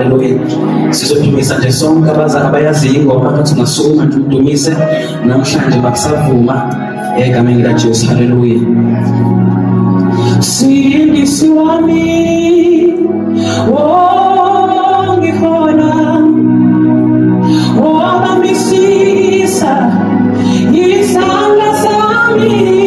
Haleluya. Sizodumisa nje sonke abayaziyo ingoma kathi ungasukuma nje udumise namhlanje bakusavuma egameni likaJesu. Haleluya. Sindisi wami ngikhona wabamisisa isandla sami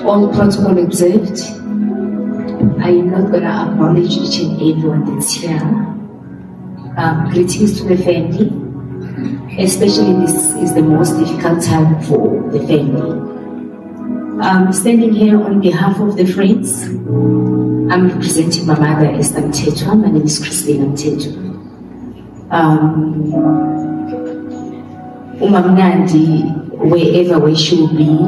All protocol observed. I am not going to acknowledge each and everyone that's here. Greetings to the family. Especially this is the most difficult time for the family. Standing here on behalf of the friends, I'm representing my mother, Esther Mtetwa. My name is Christina Mtetwa. Nandi, wherever she will be,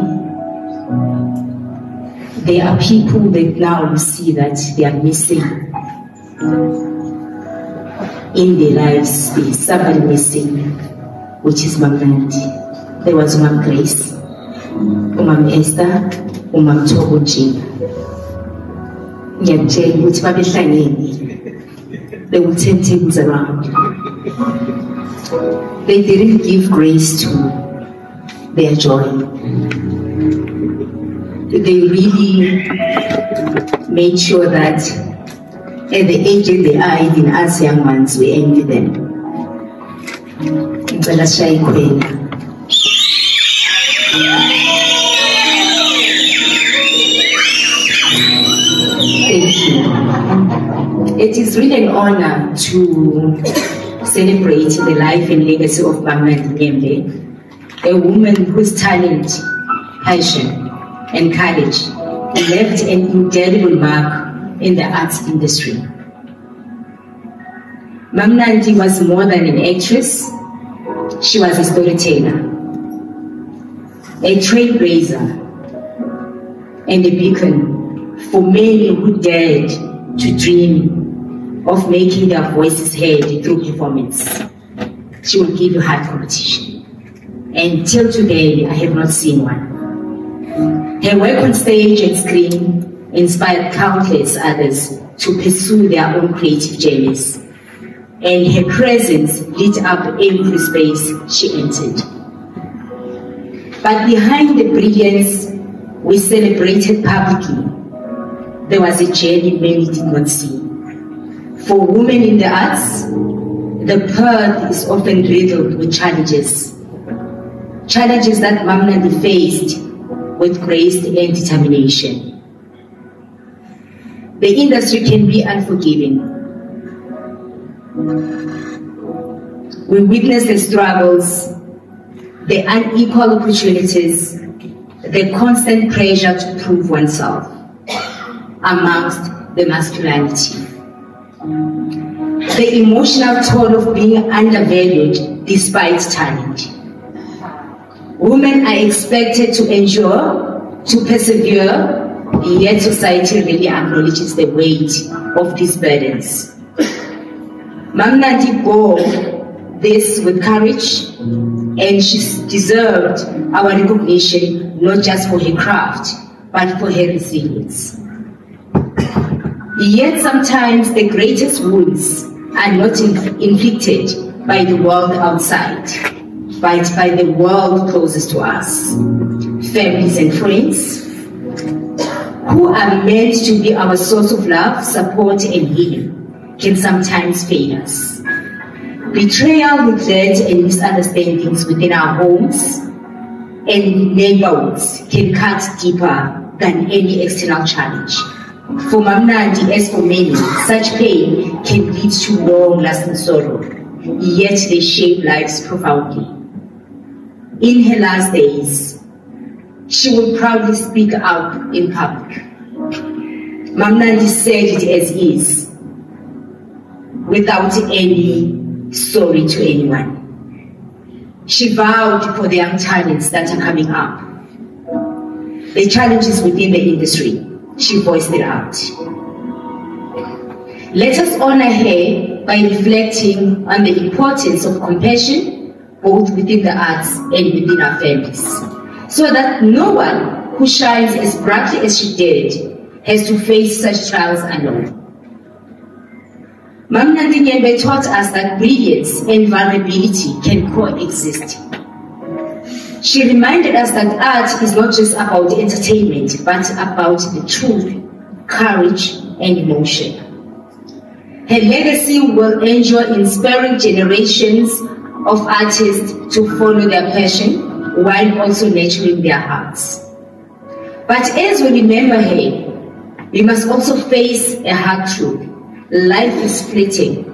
there are people that now we see that they are missing in their lives. There is somebody missing, which is Nandi. There was Mom Grace, Mom Esther, Mom Togo Jim. Ngiyakutshela ukuthi babehlangene they will turn tables around. They didn't give grace to their joy. They really made sure that at the age that they are, even as young ones, we envy them. Thank you. It is really an honor to celebrate the life and legacy of Nandi Nyembe, a woman whose talent, passion, and courage left an indelible mark in the arts industry. Nandi was more than an actress. She was a storyteller, a trailblazer, and a beacon for many who dared to dream of making their voices heard through performance. She will give you hard competition. And till today, I have not seen one. Her work on stage and screen inspired countless others to pursue their own creative journeys. And her presence lit up every space she entered. But behind the brilliance we celebrated publicly, there was a journey many did not see. For women in the arts, the path is often riddled with challenges. Challenges that Nandi faced with grace and determination. The industry can be unforgiving. We witness the struggles, the unequal opportunities, the constant pressure to prove oneself amongst the masculinity. The emotional toll of being undervalued despite talent. Women are expected to endure, to persevere, yet society really acknowledges the weight of these burdens. Nandi bore this with courage, and she deserved our recognition not just for her craft, but for her resilience. Yet sometimes the greatest wounds are not inflicted by the world outside, but by the world closest to us. Families and friends, who are meant to be our source of love, support, and healing, can sometimes fail us. Betrayal, neglect, and misunderstandings within our homes and neighborhoods can cut deeper than any external challenge. For Nandi, as for many, such pain can lead to long-lasting sorrow, yet they shape lives profoundly. In her last days, she would proudly speak out in public. Nandi said it as is, without any sorry to anyone. She vowed for the young talents that are coming up, the challenges within the industry. She voiced it out. Let us honor her by reflecting on the importance of compassion, both within the arts and within our families, so that no one who shines as brightly as she did has to face such trials alone. Nandi Nyembe taught us that brilliance and vulnerability can coexist. She reminded us that art is not just about entertainment, but about the truth, courage, and emotion. Her legacy will endure, inspiring generations of artists to follow their passion while also nurturing their hearts. But as we remember her, we must also face a hard truth. Life is fleeting,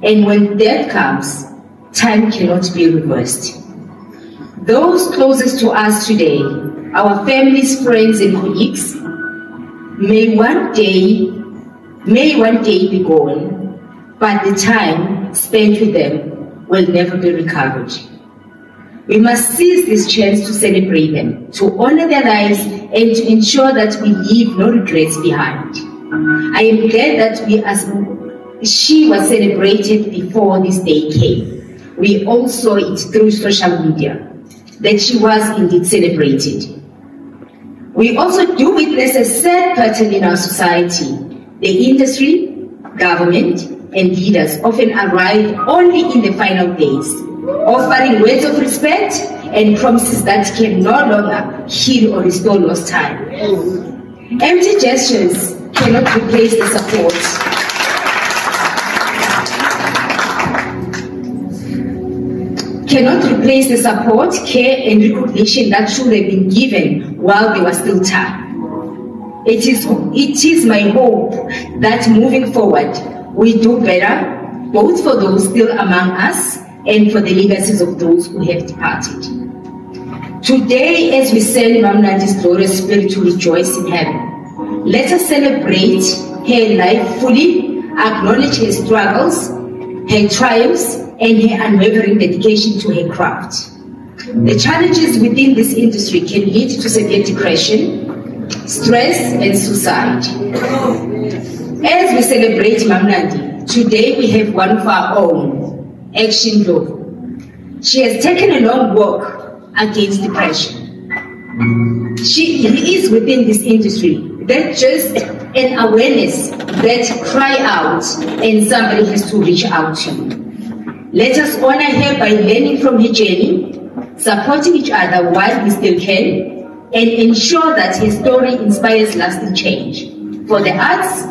and when death comes, time cannot be reversed. Those closest to us today, our families, friends, and colleagues, may one day be gone, but the time spent with them will never be recovered. We must seize this chance to celebrate them, to honor their lives, and to ensure that we leave no regrets behind. I am glad that she was celebrated before this day came. We all saw it through social media, that she was indeed celebrated. We also do witness a sad pattern in our society. The industry, government, and leaders often arrive only in the final days, offering words of respect and promises that can no longer heal or restore lost time. Empty gestures cannot replace the support. Care, and recognition that should have been given while there was still time. It is my hope that moving forward, we do better, both for those still among us and for the legacies of those who have departed. Today, as we send Mama Nandi's glorious spirit to rejoice in heaven, let us celebrate her life fully, acknowledge her struggles, her triumphs, and her unwavering dedication to her craft. The challenges within this industry can lead to severe depression, stress, and suicide. As we celebrate Mama Nandi, today we have one of our own, Action Law. She has taken a long walk against depression. She is within this industry. That's just an awareness that cry out and somebody has to reach out to. Let us honor her by learning from her journey, supporting each other while we still can, and ensure that her story inspires lasting change for the arts,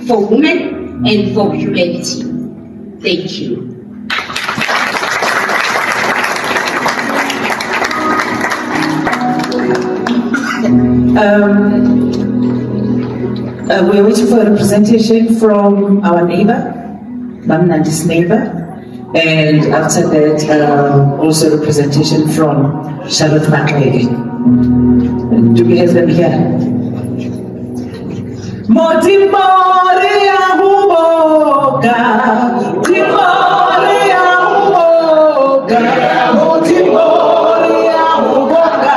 for women, and for humanity. Thank you. We're waiting for a representation from our neighbor, Mama Nandi's neighbor, and after that, also representation from Charlotte Makwege. Do we have them here? Motimoria huboga, Timoria huboga, Motimoria huboga,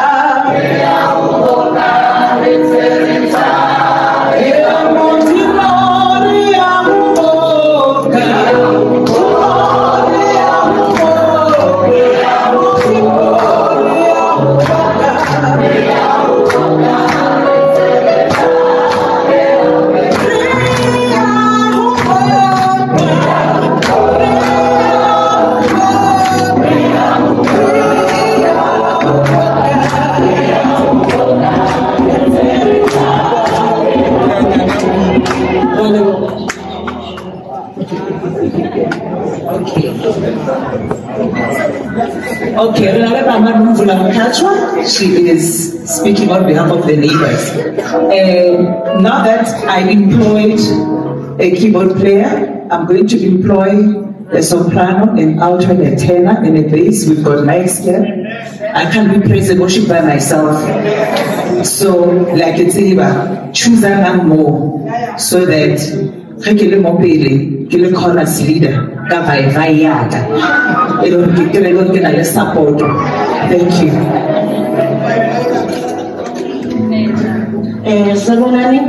Okay, she is speaking on behalf of the neighbors. Now that I employed a keyboard player, I'm going to employ a soprano, an alto, and a tenor, and a bass. We've got mics here. I can't be praise and worship by myself. So, like it's Eva, choose one more so that the chorus leader. Support. Thank you. Salonani,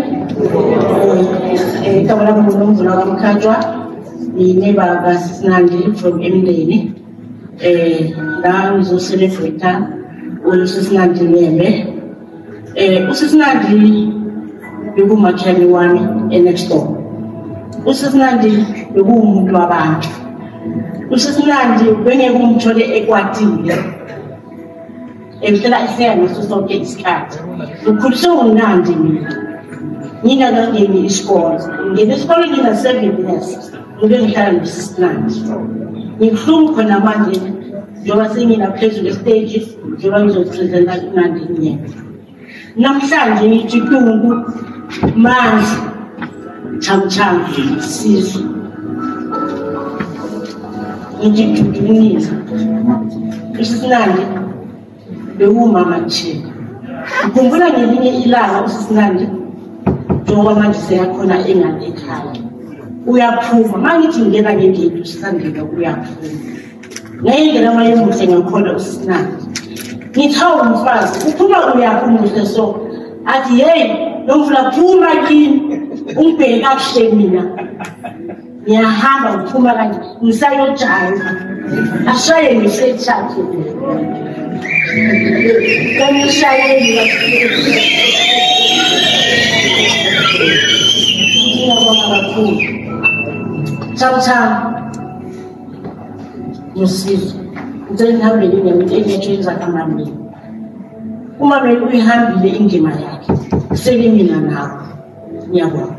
Kamala Mulum Kajwa, the neighbor of Nandi from Emily. Now is also Africa, also Nandi Nyembe. Also Nandi, the woman can one next door. Also Nandi, the woman to about. Also Nandi, when a woman to the equating. Until I say I must not get scared. You could so Nandi. Nina don't give me scores. In the school in a 7 years, you don't carry Mrs. Nandi. In Flum Konamadi, you are singing a place with stages, you are also present at Nandi Nyembe. Namsan, you need to do man's cham sees. You need to do this. Mrs. Nandi. The woman chain. Kumbula ngelinye ilanga usisinandi njengoba manje seyakhona engane ekhaya uyaphuma mangithi ngena ngegate usisandile uyaphuma ngayengena maye muhle ngakhona usisinandi ngithawa umfazi uphuma uyaphuma so athi hey nomfula phuma kini ungibheke kahle mina ngiyahamba uphuma kanje ngisayojaya ashaye ngisetshathe Let me show you. Sometimes you see, then how many changes are coming. Umame uyihambile indima yakhe selimina nawe ngiyabona.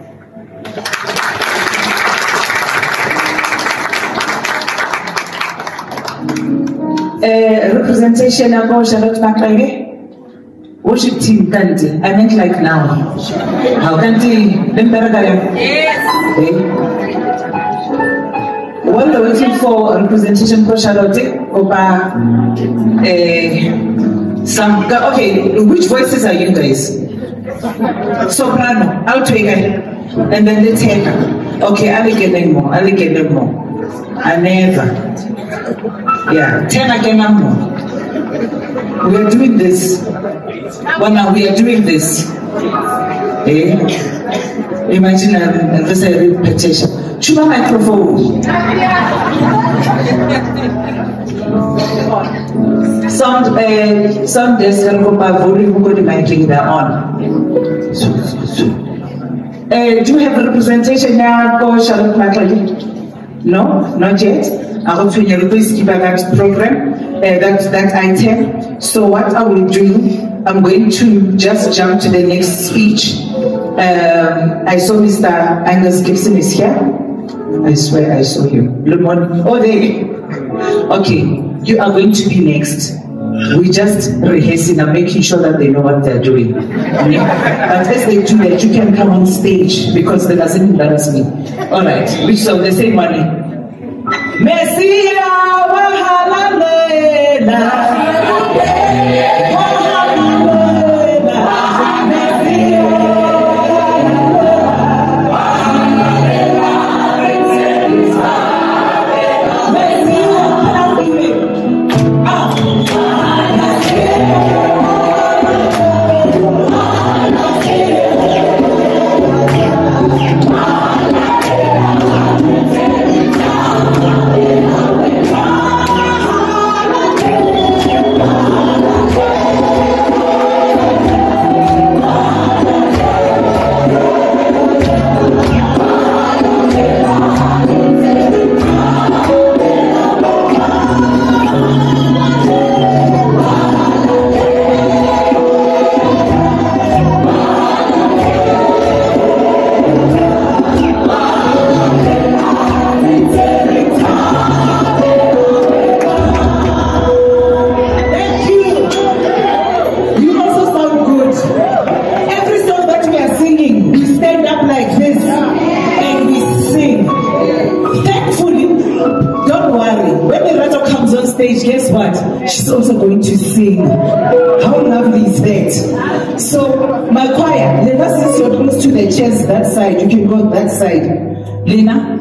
Representation yabo Charlotte Maklenge. Worship team kanti. I meant like now. How kanti lemberakaya? Yes. Okay. While we're waiting for representation for Charlotte, okay, which voices are you guys? Soprano, alto, and then the tenor. Okay, I'll get them more. I never. Yeah, tenor again more. We are doing this. Well, now we are doing this. Imagine this is a repetition. Chuba microphone. Sound desk and volume go to miking there on. Do you have a representation now for Charlotte Maklenge? No, not yet. I hope you please keep that program, that item. So what I will do, I'm going to just jump to the next speech. I saw Mr. Angus Gibson is here. I swear I saw him. Good morning. Oh, there. Okay, you are going to be next. We just rehearsing and making sure that they know what they're doing. Yeah? But as they do that, you can come on stage because that doesn't embarrass me. All right, which song? They say money. Messia guess what? She's also going to sing. How lovely is that? So, my choir, Lena, since you're close to the chairs that side, you can go that side. Lena,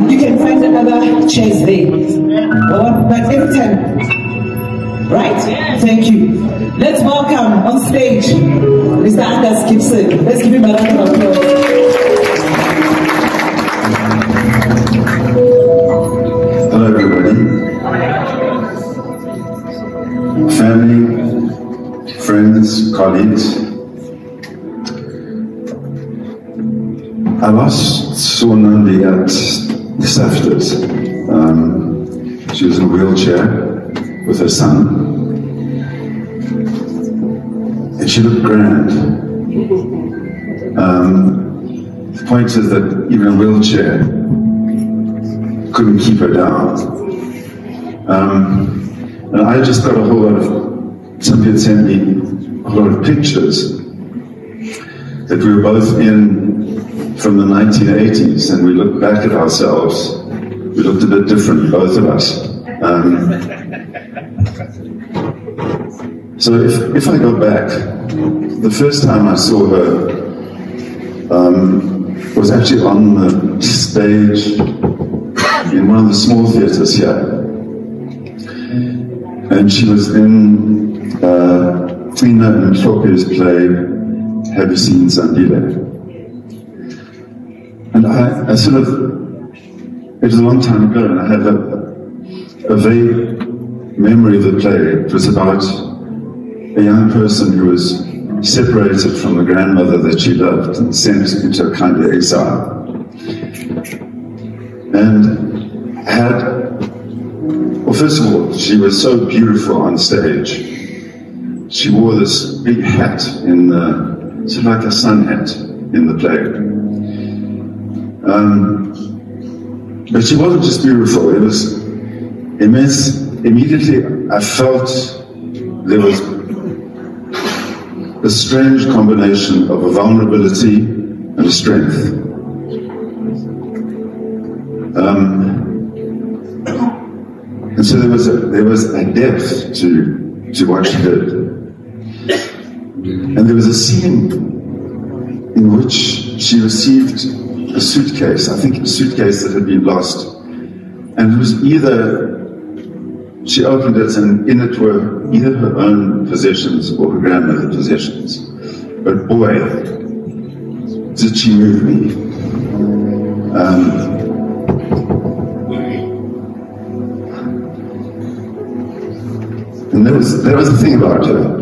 you can find another chairs there. But every time, right? Thank you. Let's welcome on stage Mr. Angus Gibson. Let's give him a round of applause. Hello everybody, family, friends, colleagues. I last saw Nandi at the Safters. She was in a wheelchair with her son, and she looked grand. The point is that even a wheelchair couldn't keep her down. And I just got a whole lot of, somebody had sent me a whole lot of pictures that we were both in from the 1980s, and we looked back at ourselves. We looked a bit different, both of us. So if I go back, the first time I saw her was actually on the stage in one of the small theatres here. And she was in Tina and Mhlope's play, Have You Seen Zandile? And I sort of, it was a long time ago, and I had a vague memory of the play. It was about a young person who was separated from the grandmother that she loved and sent into a kind of exile. And well, first of all, she was so beautiful on stage. She wore this big hat sort of like a sun hat in the play. But she wasn't just beautiful, it was immense. Immediately I felt there was a strange combination of a vulnerability and a strength. And so there was a depth to what she did. And there was a scene in which she received a suitcase, I think a suitcase that had been lost. And it was she opened it and in it were either her own possessions or her grandmother's possessions. But boy, did she move me. And there was the thing about her.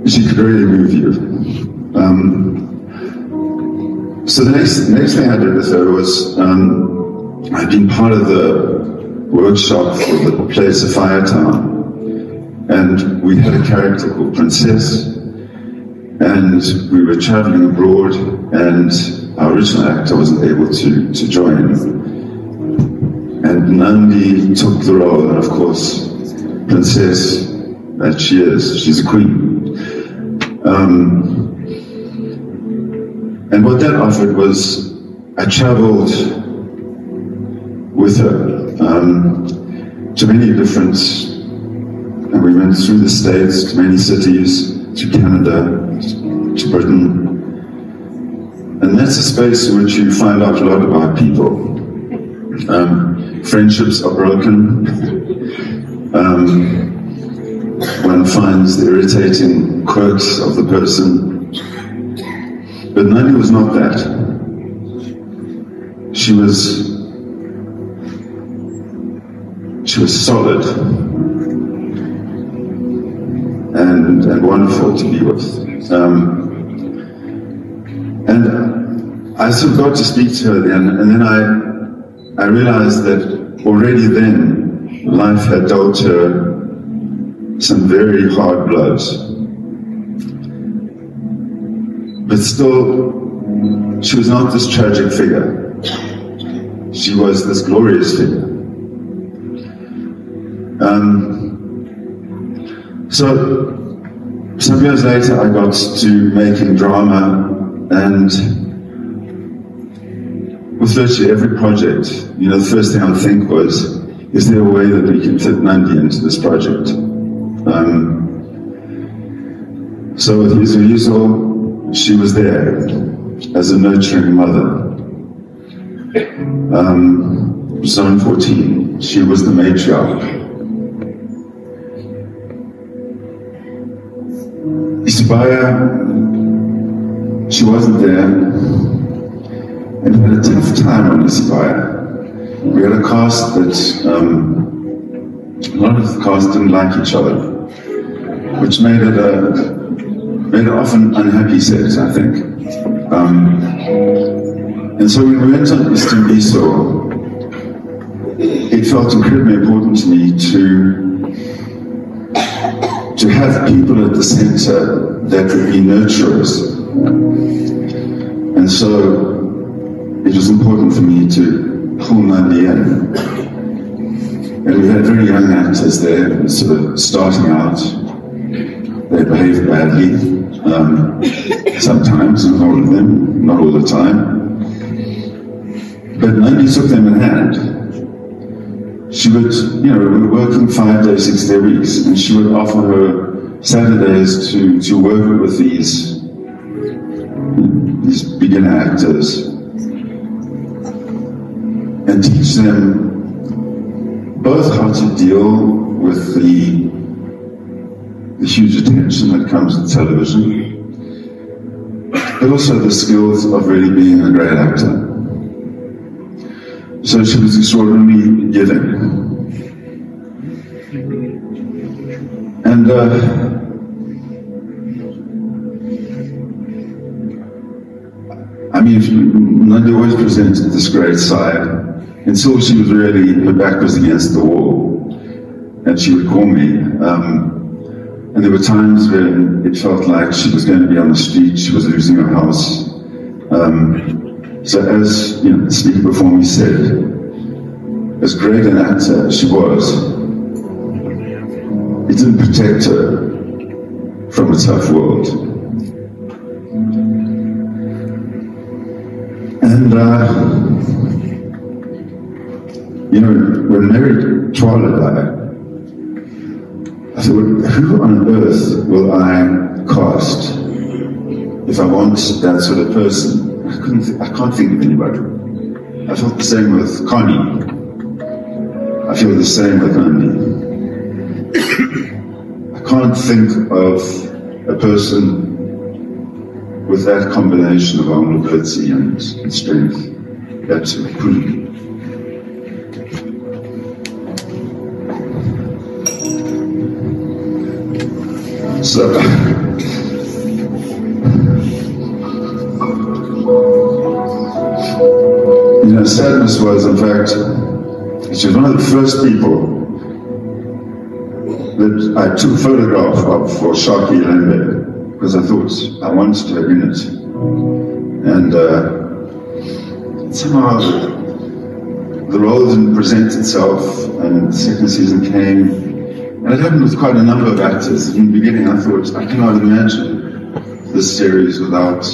She could really move you. So the next thing I did with her was, I'd been part of the workshop for the play Sophia Town, and we had a character called Princess, and we were traveling abroad, and our original actor wasn't able to join. And Nandi took the role, and of course, Princess, that she is, she's a queen. And what that offered was, I traveled with her to many different, and we went through the States, to many cities, to Canada, to Britain. And that's a space in which you find out a lot about people. Friendships are broken. One finds the irritating quirks of the person. But Nandi was not that. She was solid and wonderful to be with. And I sort of got to speak to her then, and then I realized that already then life had dealt her some very hard blows. But still, she was not this tragic figure. She was this glorious figure. So, some years later I got to making drama, and with virtually every project, the first thing I would think was, is there a way that we can fit Nandi into this project? So with Yuzu, she was there as a nurturing mother. Zone 14, she was the matriarch. Isibaya, she wasn't there, and we had a tough time on Isibaya. We had a cast that, a lot of the cast didn't like each other, which made it often unhappy set, I think. And so when we went on Eastern Biso, it felt incredibly important to me to have people at the center that would be nurturers. And so it was important for me to pull Nandi in. And we had very young actors there, sort of starting out. They behaved badly, sometimes, not all of them, not all the time. But Nandi took them in hand. She would, we were working 5 days, 6 day weeks, and she would offer her Saturdays to work with these beginner actors and teach them both how to deal with the huge attention that comes with television, but also the skills of really being a great actor. So she was extraordinarily giving. And mean, Nandi always presented this great side until she was really, her back was against the wall, and she would call me. And there were times when it felt like she was going to be on the street, she was losing her house. So as the speaker before me said, as great an actor as she was, it didn't protect her from a tough world. And when Mary Twala died, I thought, who on earth will I cast if I want that sort of person? I can't think of anybody. I felt the same with Connie. I feel the same with Nandi. I can't think of a person with that combination of vulnerability and strength. Absolutely. So, sadness was, in fact, she was one of the first people that I took a photograph of for Shaki Nyembe, because I thought I wanted her in it. And somehow the role didn't present itself, and the second season came. And it happened with quite a number of actors. In the beginning, I thought, I cannot imagine this series without,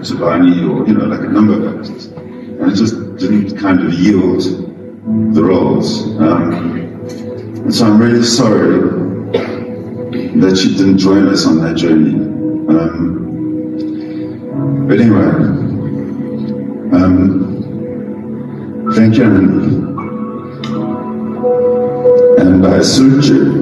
Tabani or, like a number of actors. And it just didn't kind of yield the roles. And so I'm really sorry that she didn't join us on that journey. But anyway, thank you, and I salute you.